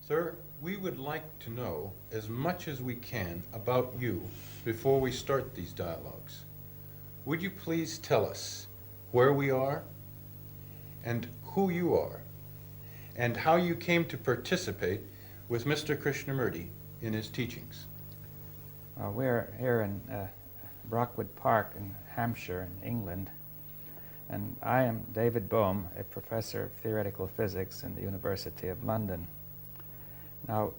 Sir, we would like to know as much as we can about you before we start these dialogues. Would you please tell us where we are and who you are and how you came to participate with Mr. Krishnamurti in his teachings? We're here in Brockwood Park in Hampshire, in England, and I am David Bohm, a professor of theoretical physics in the University of London. Now,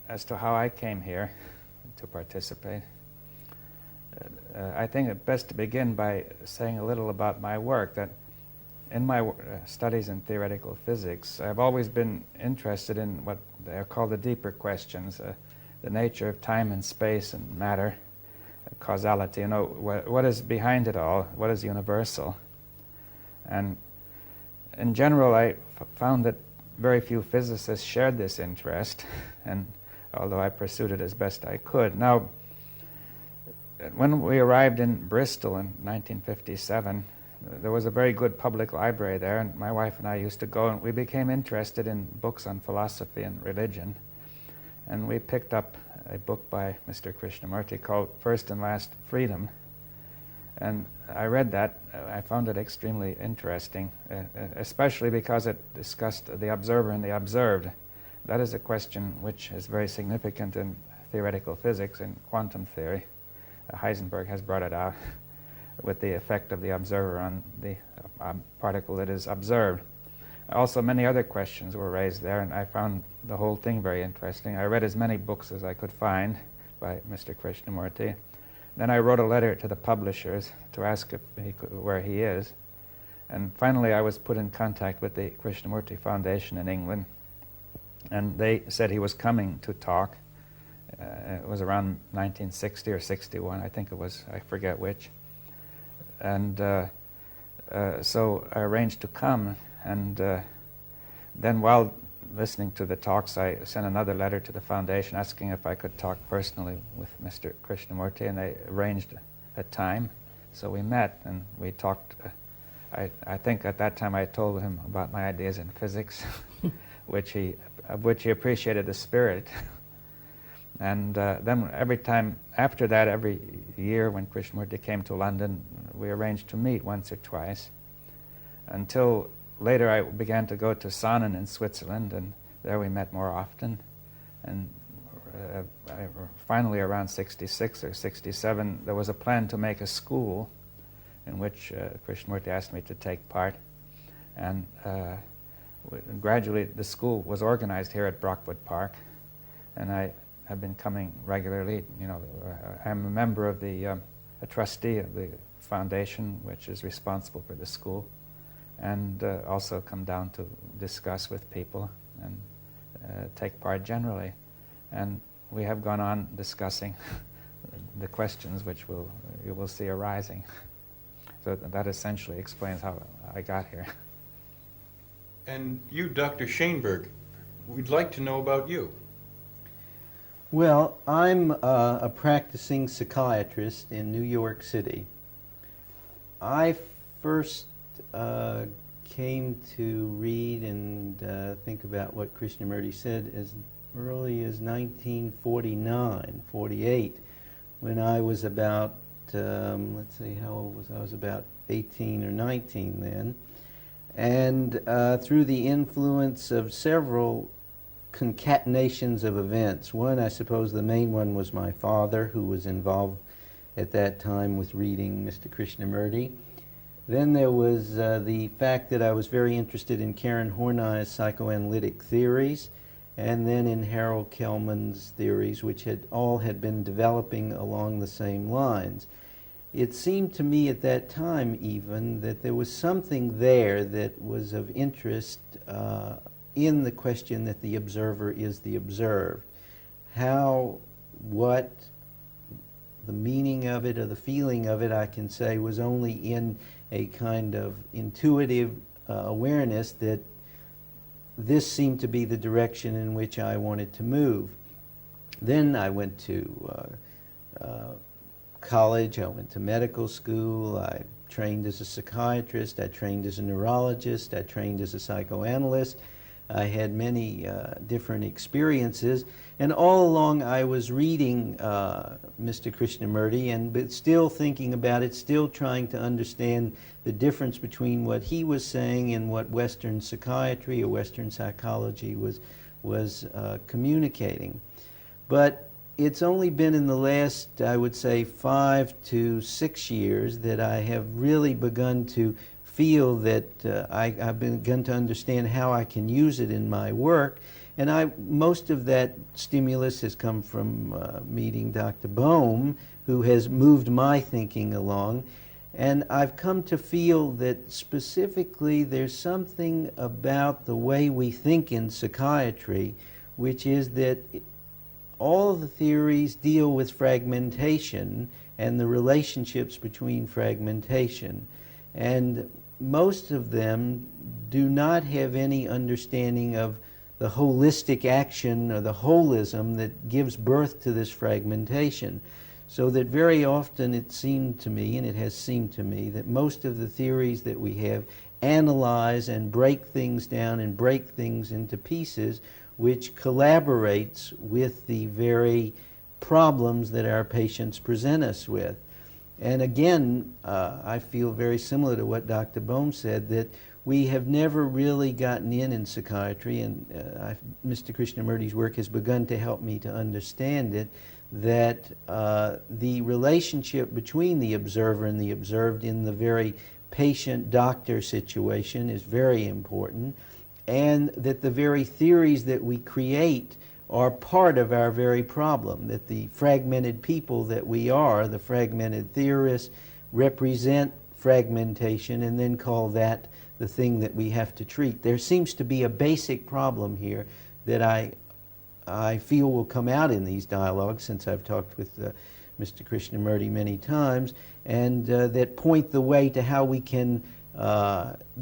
as to how I came here to participate, I think it best to begin by saying a little about my work. That in my studies in theoretical physics, I've always been interested in what they are called the deeper questions, the nature of time and space and matter, causality. You know, what is behind it all? What is universal? And in general, I found that very few physicists shared this interest, and although I pursued it as best I could. Now, when we arrived in Bristol in 1957, there was a very good public library there, and my wife and I used to go, and we became interested in books on philosophy and religion. And we picked up a book by Mr. Krishnamurti called First and Last Freedom. And I read that. I found it extremely interesting, especially because it discussed the observer and the observed. That is a question which is very significant in theoretical physics and quantum theory. Heisenberg has brought it out with the effect of the observer on the particle that is observed. Also, many other questions were raised there, and I found the whole thing very interesting. I read as many books as I could find by Mr. Krishnamurti. Then I wrote a letter to the publishers to ask if where he is. And finally, I was put in contact with the Krishnamurti Foundation in England, and they said he was coming to talk. It was around 1960 or 61, I think it was, I forget which. And so I arranged to come, and then while listening to the talks, I sent another letter to the foundation asking if I could talk personally with Mr. Krishnamurti, and they arranged a time. So we met, and we talked. I think at that time I told him about my ideas in physics, of which he appreciated the spirit. And then every time after that, every year when Krishnamurti came to London, we arranged to meet once or twice, until later I began to go to Sonnen in Switzerland, and there we met more often. And finally, around 66 or 67, there was a plan to make a school in which Krishnamurti asked me to take part. And gradually the school was organized here at Brockwood Park, and I have been coming regularly. You know, I'm a member of a trustee of the foundation, which is responsible for the school, and also come down to discuss with people and take part generally. And we have gone on discussing the questions which you will see arising. So that essentially explains how I got here. And you, Dr. Schainberg, we'd like to know about you. Well, I'm a practicing psychiatrist in New York City. I first came to read and think about what Krishnamurti said as early as 1949, 48, when I was about, let's see, how old was I? I was about 18 or 19 then. And through the influence of several concatenations of events. One, I suppose the main one was my father, who was involved at that time with reading Mr. Krishnamurti. Then there was the fact that I was very interested in Karen Horney's psychoanalytic theories, and then in Harold Kellman's theories, which had been developing along the same lines. It seemed to me at that time even that there was something there that was of interest in the question that the observer is the observed. What the meaning of it or the feeling of it, I can say, was only in a kind of intuitive awareness that this seemed to be the direction in which I wanted to move. Then I went to college, I went to medical school, I trained as a psychiatrist, I trained as a neurologist, I trained as a psychoanalyst. I had many different experiences, and all along I was reading Mr. Krishnamurti, but still thinking about it, still trying to understand the difference between what he was saying and what Western psychiatry or Western psychology was communicating. But it's only been in the last, I would say, 5 to 6 years that I have really begun to feel that I've begun to understand how I can use it in my work. And most of that stimulus has come from meeting Dr. Bohm, who has moved my thinking along. And I've come to feel that specifically there's something about the way we think in psychiatry, which is that all of the theories deal with fragmentation and the relationships between fragmentation. And most of them do not have any understanding of the holistic action or the holism that gives birth to this fragmentation. So that very often it seemed to me, and it has seemed to me, that most of the theories that we have analyze and break things down and break things into pieces, which collaborates with the very problems that our patients present us with. And again, I feel very similar to what Dr. Bohm said, that we have never really gotten in psychiatry, and Mr. Krishnamurti's work has begun to help me to understand it, that the relationship between the observer and the observed in the very patient-doctor situation is very important, and that the very theories that we create are part of our very problem, that the fragmented people that we are, the fragmented theorists, represent fragmentation and then call that the thing that we have to treat. There seems to be a basic problem here that I feel will come out in these dialogues, since I've talked with Mr. Krishnamurti many times, and that point the way to how we can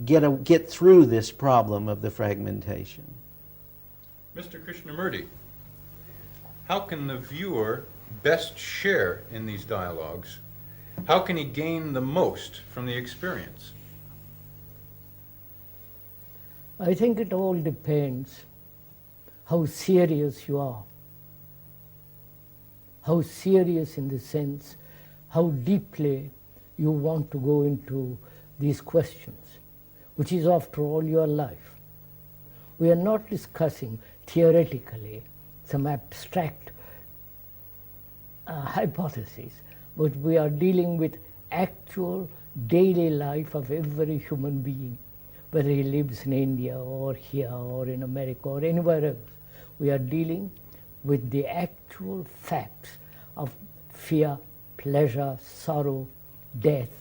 get through this problem of the fragmentation. Mr. Krishnamurti, how can the viewer best share in these dialogues? How can he gain the most from the experience? I think it all depends how serious you are. How serious in the sense, how deeply you want to go into these questions, which is after all your life. We are not discussing theoretically some abstract hypothesis, but we are dealing with actual daily life of every human being, whether he lives in India or here or in America or anywhere else. We are dealing with the actual facts of fear, pleasure, sorrow, death.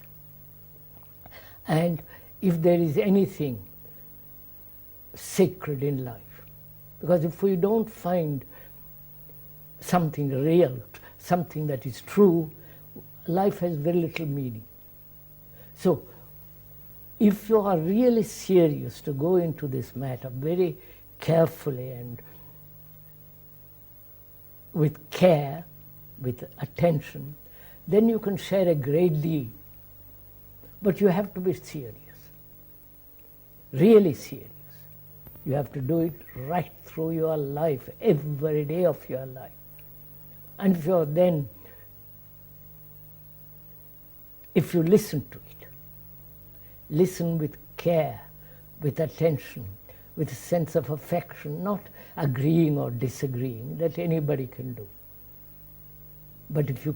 And if there is anything sacred in life, because if we don't find something real, something that is true, life has very little meaning. So, if you are really serious to go into this matter very carefully and with care, with attention, then you can share a great deal. But you have to be serious, really serious. You have to do it right through your life, every day of your life. And if you listen to it, listen with care, with attention, with a sense of affection, not agreeing or disagreeing, that anybody can do. But if you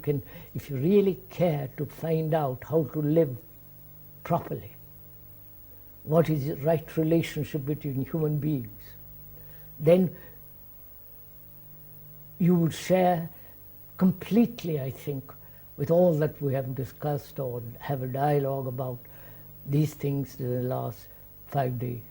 really care to find out how to live properly, what is the right relationship between human beings, then you would share completely, I think, with all that we have discussed or have a dialogue about these things in the last 5 days.